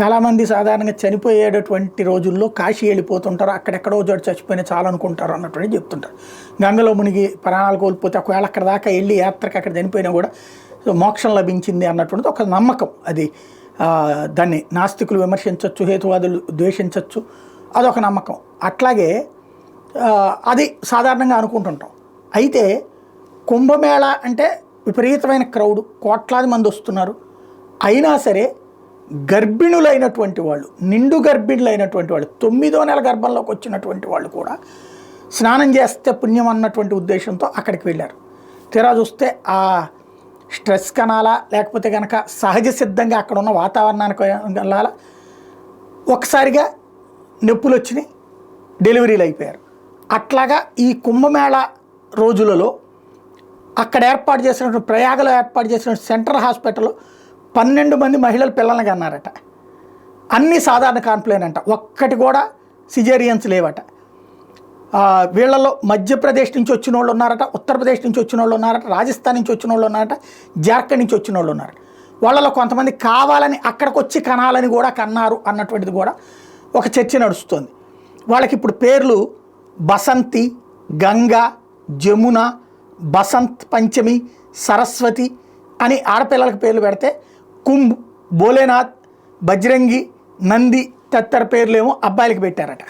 చాలామంది సాధారణంగా చనిపోయేటటువంటి రోజుల్లో కాశీ వెళ్ళిపోతుంటారు, అక్కడెక్కడో చోటు చచ్చిపోయినా చాలనుకుంటారు అన్నటువంటి చెప్తుంటారు. గంగలో మునిగి ప్రాణాలు కోల్పోతే ఒకవేళ అక్కడ దాకా వెళ్ళి యాత్రకు అక్కడ చనిపోయినా కూడా మోక్షం లభించింది అన్నటువంటిది ఒక నమ్మకం. అది దాన్ని నాస్తికులు విమర్శించవచ్చు, హేతువాదులు ద్వేషించవచ్చు, అదొక నమ్మకం. అట్లాగే అది సాధారణంగా అనుకుంటుంటాం. అయితే కుంభమేళ అంటే విపరీతమైన క్రౌడ్, కోట్లాది మంది వస్తున్నారు. అయినా సరే గర్భిణులైనటువంటి వాళ్ళు, నిండు గర్భిణులైనటువంటి వాళ్ళు, 9వ నెల గర్భంలోకి వచ్చినటువంటి వాళ్ళు కూడా స్నానం చేస్తే పుణ్యం అన్నటువంటి ఉద్దేశంతో అక్కడికి వెళ్ళారు. తీరా చూస్తే ఆ స్ట్రెస్ కనాలా లేకపోతే కనుక సహజ సిద్ధంగా అక్కడ ఉన్న వాతావరణానికి వెళ్ళాలా, ఒకసారిగా నొప్పులు వచ్చినాయి, డెలివరీలు అయిపోయారు. అట్లాగా ఈ కుంభమేళ రోజులలో అక్కడ ఏర్పాటు చేసినటువంటి ప్రయాగలో ఏర్పాటు చేసిన సెంట్రల్ హాస్పిటల్లో 12 మంది మహిళలు పిల్లల్ని కన్నారట. అన్నీ సాధారణ కాన్పులేనంట, ఒక్కటి కూడా సిజేరియన్స్ లేవట. వీళ్ళలో మధ్యప్రదేశ్ నుంచి వచ్చిన వాళ్ళు ఉన్నారట, ఉత్తరప్రదేశ్ నుంచి వచ్చిన వాళ్ళు ఉన్నారట, రాజస్థాన్ నుంచి వచ్చిన వాళ్ళు ఉన్నారట, జార్ఖండ్ నుంచి వచ్చిన వాళ్ళు ఉన్నారట. వాళ్ళలో కొంతమంది కావాలని అక్కడికి వచ్చి కనాలని కూడా కన్నారు అన్నటువంటిది కూడా ఒక చర్చ నడుస్తుంది. వాళ్ళకి ఇప్పుడు పేర్లు బసంతి, గంగా, జమున, బసంత్ పంచమి, సరస్వతి అని ఆడపిల్లలకి పేర్లు పెడితే కుంభ్, భోలేనాథ్, బజరంగి, నంది తదితర పేర్లేమో అబ్బాయిలకి పెట్టారట.